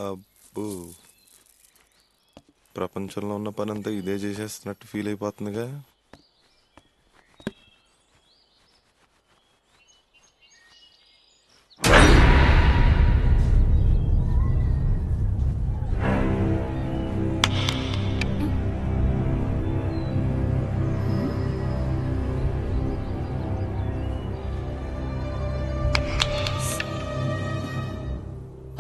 అబ్బో, ప్రపంచంలో ఉన్న పని అంతా ఇదే చేసేస్తున్నట్టు ఫీల్ అయిపోతుందిగా.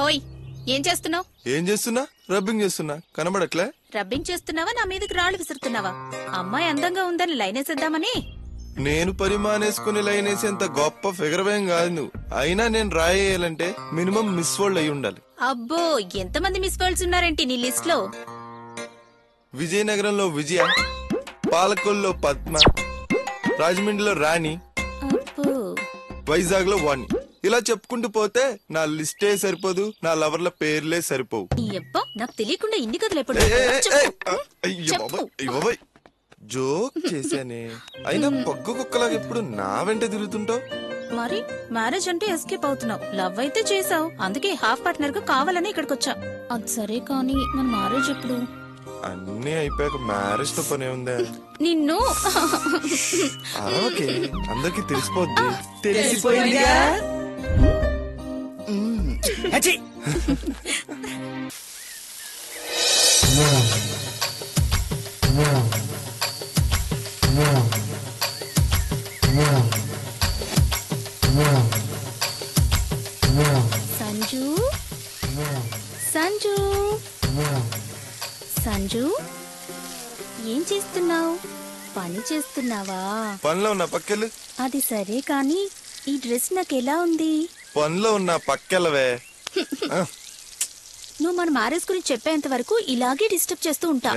ఓయ్, ఏం చేస్తున్నావు? ఏం చేస్తున్నా? రబ్బింగ్ చేస్తున్నా. కనబడట్లే? రబ్బింగ్ చేస్తున్నావా, నా మీదకి రాళ్ళు విసురుతున్నావా? అమ్మాయి అందంగా ఉందని లైనేసేద్దామని. నేను పరిమాణేసుకుని లైన్ వేసేంత గొప్ప ఫిగర్ ఏం కాదు నువ్వు. అయినా నేను రాయేయాలంటే మినిమం మిస్ వరల్డ్ అయి ఉండాలి. అబ్బో, ఎంతమంది మిస్ వరల్డ్స్ ఉన్నారేంటి నీ లిస్ట్ లో? విజయనగరంలో విజయ, పాలకొల్లో పద్మ, రాజమండ్రిలో రాణి, అబ్బో, వైజాగ్ లో వాణి. ఇలా చెప్పుకుంటూ పోతే నా లిస్టే సరిపోదు, నా లవర్ల పేర్లే సరిపోవు. అబ్బా, నాకు తెలియకుండా ఇన్ని కథలు ఎప్పుడు? జోక్ చేశానే. అయినా పగ్గు కుక్కలాగా ఎప్పుడు నా వెంట తిరుగుతుంటావు. మరి మ్యారేజ్ అంటే ఎస్కేప్ అవుతున్నావు. లవ్ అయితే చేసావు, అందుకే హాఫ్ పార్ట్నర్ గా కావాలని ఇక్కడికి వచ్చా. అది సరే కానీ మన మ్యారేజ్ ఎప్పుడు? అన్నీ అయిపోయాక మ్యారేజ్ తో పని ఉందా? నిన్ను ఓకే, అందరికి తెలిసిపోద్ది. తెలిసిపోయిందిగా. సంజు, సంజు, సంజు, ఏం చేస్తున్నావు? పని చేస్తున్నావా? పనిలో ఉన్న పక్కెళ్ళు. అది సరే కానీ ఈ డ్రెస్ నాకు ఎలా ఉంది? పనిలో ఉన్న పక్కెళ్ళవే. నువ్వు మన మ్యారేజ్ గురించి చెప్పేంత వరకు ఇలాగే డిస్టర్బ్ చేస్తూ ఉంటా.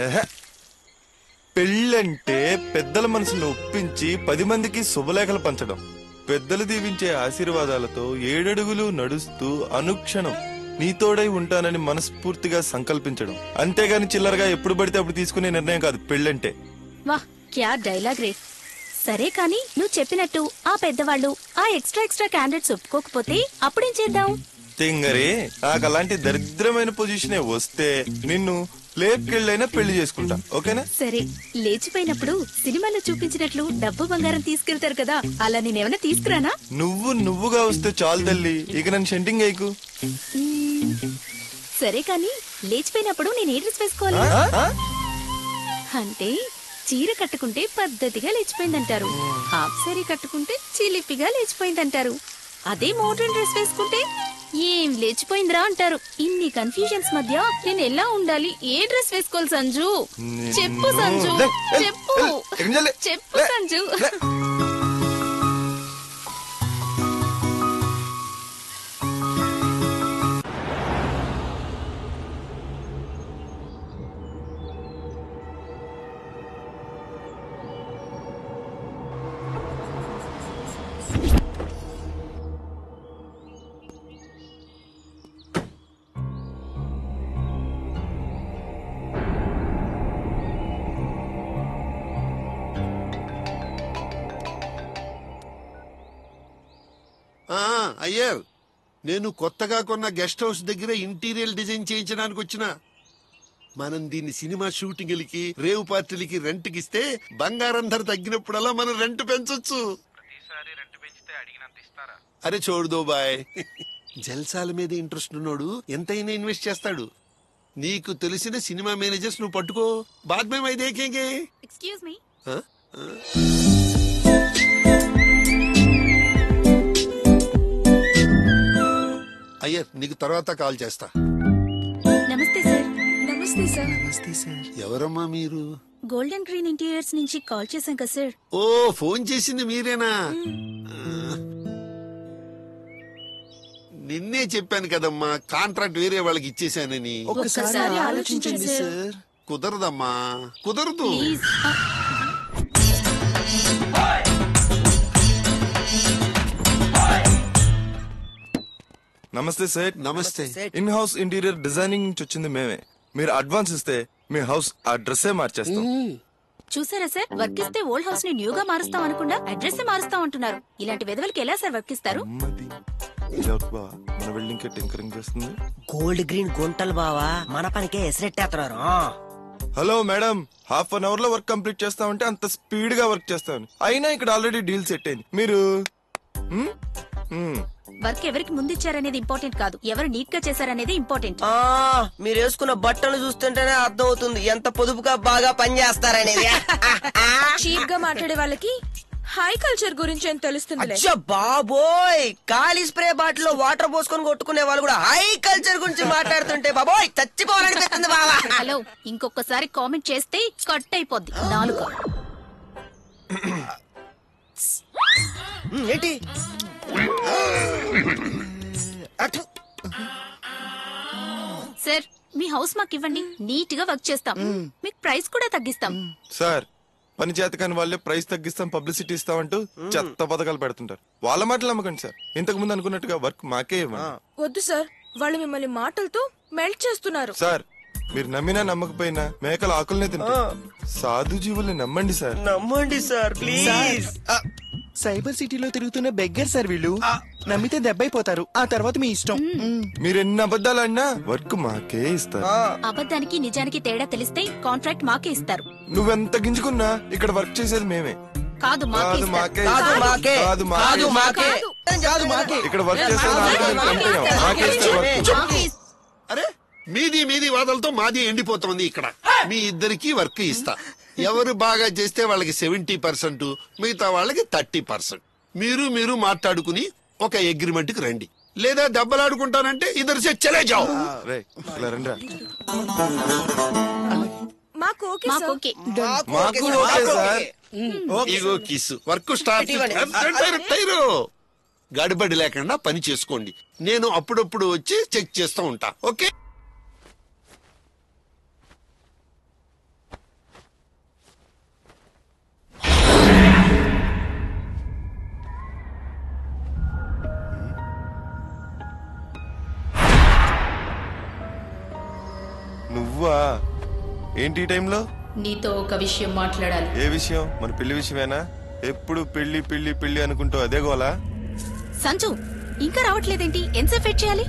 పెళ్ళంటే పెద్దల మనసును ఒప్పించి 10 మందికి శుభలేఖలు పంచడం, పెద్దలు దీవించే ఆశీర్వాదాలతో 7 అడుగులు నడుస్తూ అనుక్షణం నీతోడై ఉంటానని మనస్ఫూర్తిగా సంకల్పించడం. అంతేగాని చిల్లరగా ఎప్పుడు పడితే అప్పుడు తీసుకునే నిర్ణయం కాదు పెళ్ళంటే. వాహ్, క్యా డైలాగ్ రే. సరే కానీ నువ్వు చెప్పినట్టు ఆ పెద్దవాళ్ళు ఆ ఎక్స్ట్రా క్యాండిడేట్స్ ఒప్పుకోకపోతే అప్పుడేం చేద్దాం? తింగరే, నాకు అలాంటి దరిద్రమైన పొజిషనే వస్తే నిన్ను లేపుకెళ్ళైనా పెళ్లి చేసుకుంటా. ఓకేనా? సరే, లేచిపోయినప్పుడు సినిమాలో చూపించినట్లు డబ్బు బంగారం తీసుకెళ్తారు కదా, అలా నేనేమైనా తీసుకురానా? నువ్వుగా వస్తే చాలు తల్లి, ఇక నన్ను షెంటింగ్ అయ్యకు. సరే కానీ లేచిపోయినప్పుడు నేను ఏ డ్రెస్ వేసుకోవాలి? అంటే చీర కట్టుకుంటే పద్ధతిగా లేచిపోయిందంటారు, హాఫ్ సారీ కట్టుకుంటే చిలిపిగా లేచిపోయిందంటారు, అదే మోడర్న్ డ్రెస్ వేసుకుంటే ఏం లేచిపోయిందిరా అంటారు. ఇన్ని కన్ఫ్యూజన్స్ మధ్య నేను ఎలా ఉండాలి? ఏ డ్రెస్ వేసుకోవాలి సంజు? చెప్పు సంజు, చెప్పు చెప్పు సంజు. అయ్యర్, నేను కొత్తగా కొన్న గెస్ట్ హౌస్ దగ్గర ఇంటీరియర్ డిజైన్ చేయించడానికి వచ్చిన. మనం దీన్ని సినిమా షూటింగ్లకి, రేవ్ పార్టీలకి రెంట్కి ఇస్తే బంగారం ధర తగ్గినప్పుడల్లా మనం రెంట్ పెంచొచ్చు. అరే చూడదు బాయ్, జల్సాల మీద ఇంట్రెస్ట్ ఉన్నోడు ఎంతైనా ఇన్వెస్ట్ చేస్తాడు. నీకు తెలిసిన సినిమా మేనేజర్స్ నువ్వు పట్టుకో, బాద్ మే మై దేఖేంగే. Excuse me. అయ్యర్, నీకు తర్వాత కాల్ చేస్తా. నమస్తే సార్. నమస్తే సార్. నమస్తే సార్. ఎవరమ్మా మీరు? గోల్డెన్ గ్రీన్ ఇంటీరియర్స్ నుంచి కాల్ చేశాం కదా సార్. ఓ, ఫోన్ చేసింది మీరేనా? నిన్నే చెప్పాను కదమ్మా, కాంట్రాక్ట్ వేరే వాళ్ళకి ఇచ్చేసానని. ఒక్కసారి ఆలోచించండి సార్. కుదరదమ్మా, కుదరదు. ప్లీజ్. నమస్తే సార్. నమస్తే. ఇన్ హౌస్ ఇంటీరియర్ డిజైనింగ్ నుంచి వచ్చింది మేమే. మీరు అడ్వాన్స్ ఇస్తే మీ హౌస్ అడ్రస్సే మార్చేస్తాం. చూసారా సార్, వర్క్ ఇస్తే ఓల్డ్ హౌస్ ని న్యూగా మారుస్తాం అనకుండా అడ్రస్ మారుస్తాం అంటున్నారు. ఇలాంటి వెధవలకి ఎలా సార్ వర్క్ ఇస్తారు? ఇలా బావా మన బిల్డింగ్ కి టింకరింగ్ చేస్తుంది. గోల్డ్ గ్రీన్ గుంటలు బావా మన పనికే ఎసిరెట్టేస్తున్నారు. Hello madam, half an hour లో వర్క్ కంప్లీట్ చేస్తామంటే అంత స్పీడ్ గా వర్క్ చేస్తామని. అయినా ఇక్కడ ఆల్రెడీ డీల్ సెట్ అయింది. మీరు వర్క్ ఎవరికి ముందిచ్చారనేది ఇంపార్టెంట్ కాదు, ఎవరు నీట్ గా చేశారనేది ఇంపార్టెంట్. మీరు వేసుకున్న బట్టలు చూస్తుంటేనే అర్థం అవుతుంది ఎంత పొదుపుగా బాగా పనిచేస్తారనేది. చీప్ గా మాట్లాడే వాళ్ళకి హై కల్చర్ గురించి ఏం తెలుస్తుంది? అచ్చా బాబోయ్, ఖాళీ స్ప్రే బాటిల్ లో వాటర్ పోసుకొని కొట్టుకునే వాళ్ళు కూడా హై కల్చర్ గురించి మాట్లాడుతుంటే బాబోయ్ చచ్చిపోవాలనిపిస్తుంది బావా. హలో, ఇంకొకసారి కామెంట్ చేస్తే కట్ అయిపోద్ది నాలుక. ఏంటి అటు సార్, మీ హౌస్ మాకు ఇవ్వండి, నీట్ గా వర్క్ చేస్తాం, మీకు ప్రైస్ కూడా తగ్గిస్తాం. సార్, పని చేత కాని వాళ్ళే ప్రైస్ తగ్గిస్తాం, పబ్లిసిటీ ఇస్తామంటూ చెత్త పథకాలు పెడుతుంటారు. వాళ్ళ మాటలు నమ్మకండి సార్. ఇంతకు ముందు అనుకున్నట్టుగా వర్క్ మాకే ఇవ్వండి. వద్దు సార్, వాళ్ళు మిమ్మల్ని మాటలతో మెల్ట్ చేస్తున్నారు. సార్, మీరు నమ్మినా నమ్మకపోయినా మేకల ఆకులనే తింటారు. సాధు జీవుల్ని నమ్మండి సార్. నమ్మండి సార్ ప్లీజ్. సైబర్ సిటీలో తిరుగుతున్న బెగ్గర్ సార్ వీళ్ళు. నమ్మితే దెబ్బైపోతారు, ఆ తర్వాత మీ ఇష్టం. మీరు ఎన్ని అబద్ధాలు అన్నా వర్క్ మాకే ఇస్తారు. అబద్ధానికి నిజానికి తేడా తెలిస్తే కాంట్రాక్ట్ మాకే ఇస్తారు. నువ్వెంత గింజుకున్నా ఇక్కడ వర్క్ చేసేది మేమే. కాదు మాకే కాదు ఇస్తారు. మాకే కాదు మాకే కాదు కాదు మాకే మాకే కాదు మాకే ఇక్కడ వర్క్ చేసే మాకే ఇస్తారు వర్క్. మాకే ఇస్తారు. అరే మీది వాదలతో మాది ఎండిపోతోంది. ఇక్కడ మీ ఇద్దరికి వర్క్ ఇస్తా. ఎవరు బాగా చేస్తే వాళ్ళకి 70%, మిగతా వాళ్ళకి 30%. మీరు మాట్లాడుకుని ఒక అగ్రిమెంట్ కి రండి. లేదా దెబ్బలాడుకుంటానంటే ఇద్దరు చలే జాओ. రేయ్, ఇలా రండిరా. మాకు ఓకే మాకు సార్. ఓకే. మాకు ఓకే సార్. ఇగో కిస్ వర్క్ స్టార్ట్. గడబడి లేకుండా పని చేసుకోండి. నేను అప్పుడప్పుడు వచ్చి చెక్ చేస్తూ ఉంటా. ఓకే. నువ్వా? ఏంటి ఈ టైంలో? నీతో ఒక విషయం మాట్లాడాలి. ఏ విషయం? మన పెళ్లి విషయమేనా? ఎప్పుడు పెళ్లి పెళ్లి పెళ్లి అనుకుంటూ అదే గోలా? సంజు, ఇంకా రావట్లేదేంటి? ఎంతసేపు వెయిట్ చేయాలి?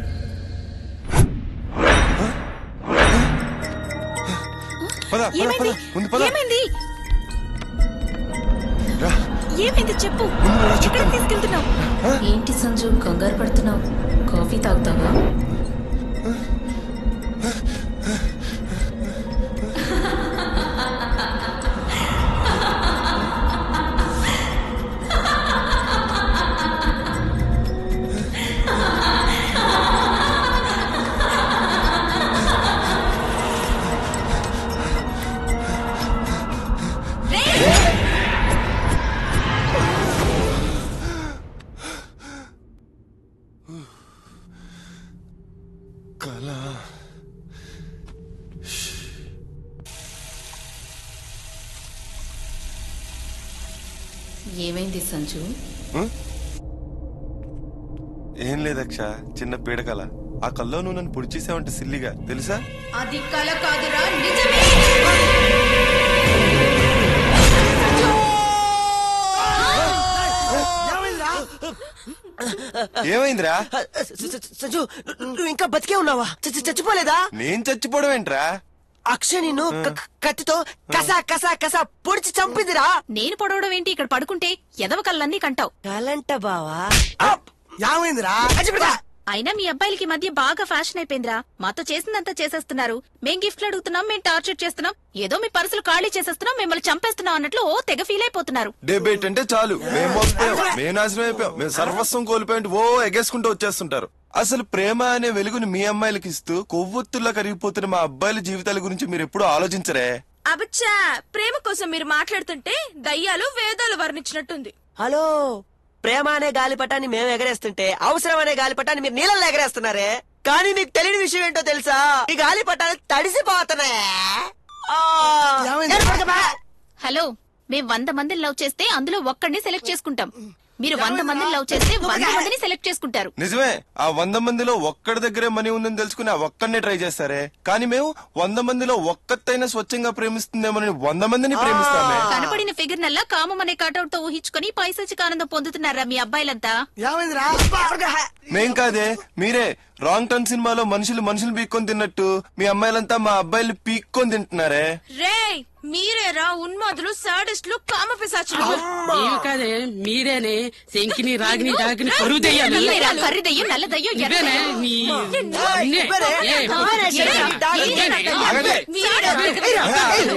పద, పద, ఏమైంది? పద. ముందు పద. ఏమైంది? రా. ఏమైంది చెప్పు. ముందు రా, ఎక్కడికి చెప్తాను. తీసుకెళ్తున్నావు? ఏంటి సంజు కంగారు పడుతున్నావు? కాఫీ తాగుతావా? కళ. ఏమైంది సంజు? ఏం లేదక్ష, చిన్న పీడకల. ఆ కల్లో నువ్వు నన్ను పొడి చేసావంటే సిల్లిగా తెలుసా? అది కల కాదురా, నిజమే. ఏమైందిరా? సంజు నువ్వు ఇంకా బతికే ఉన్నావా? చచ్చిపోలేదా? నేను చచ్చిపోవడం ఏంట్రా? అక్షయ్ నిన్ను కత్తితో కసా కసా కసా పొడిచి చంపిందిరా. నేను పొడవడం ఏంటి? ఇక్కడ పడుకుంటే ఎదవ కళ్ళన్నీ కంటావు. కలంట బావా. ఏమైందిరా? అయినా మీ అబ్బాయిలకి మధ్య బాగా ఫ్యాషన్ అయిపోయిందిరా. మాతో చేసిందంతా చేసేస్తున్నారు. మేం గిఫ్ట్లు అడుగుతున్నాం, మేం టార్చర్ చేస్తున్నాం, ఏదో మీ పర్సులు ఖాళీ చేసేస్తున్నాం, మిమ్మల్ని చంపేస్తున్నాం అన్నట్లు ఓ తెగ ఫీల్ అయిపోతున్నారు. డెబేట్ అంటే చాలు మేము మోసపోయాం, మేము నాశనం అయిపోయాం, మేము సర్వస్వం కోల్పోయి ఓ ఎగేసుకుంటూ వచ్చేస్తుంటారు. అసలు ప్రేమ అనే వెలుగుని మీ అమ్మాయిలకి ఇస్తూ కొవ్వొత్తుల్లా కరిగిపోతున్న మా అబ్బాయిల జీవితాల గురించి మీరు ఎప్పుడు ఆలోచించరే? అబచ్చా, ప్రేమ కోసం మీరు మాట్లాడుతుంటే దయ్యాలు వేదాలు వర్ణించినట్టుంది. హలో, ప్రేమ అనే గాలిపటాన్ని మేము ఎగరేస్తుంటే అవసరం అనే గాలిపటాన్ని మీరు నీళ్ళల్లో ఎగరేస్తున్నారే. కానీ మీకు తెలియని విషయం ఏంటో తెలుసా? ఈ గాలిపటాలు తడిసిపోతున్నాయి. హలో, మేం 100 మందిని లవ్ చేస్తే అందులో ఒక్కడిని సెలెక్ట్ చేసుకుంటాం. మీరు 100 మందిని లవ్ చేస్తే 100 మందిని సెలెక్ట్ చేసుకుంటారు. నిజమే, ఆ 100 మందిలో ఒక్కడి దగ్గరే మనీ ఉందని తెలుసుకుని ఆ ఒక్కడినే ట్రై చేస్తారే. కానీ మేము 100 మందిలో ఒక్కతైనా స్వచ్ఛంగా ప్రేమిస్తుందేమోనని 100 మందిని ప్రేమిస్తామే. కనపడిన ఫిగర్ నల్లా కామం అనే కటౌట్ తో ఊహించుకుని పైసచిక ఆనందం పొందుతున్నారా మీ అబ్బాయిలంతా? మేం కాదే, మీరే. రాంగ్ టర్న్ సినిమాలో మనుషులు పీక్కొని తిన్నట్టు మీ అమ్మాయిలంతా మా అబ్బాయిలు పీక్కొని తింటున్నారే. రేయ్ మీరేరా ఉన్మాదులు, సాడిస్టులు, కామ పిశాచులు. ఏమి కాదే, మీరేనే శంకిని రాగిని డాగిని పరువు దెయ్యాలు. మీరేరా కర్రి దయ్యం, నల్ల దయ్యం, ఎర్ర ఇవేనే దయ్యం? మీ ఇవ్వరే. అన్నే. ఏ, ఇవ్వరే. ఏ, ఇవ్వరే. ఏ, ఇవ్వరే. ఏ, ఆగండి. మీరేరా?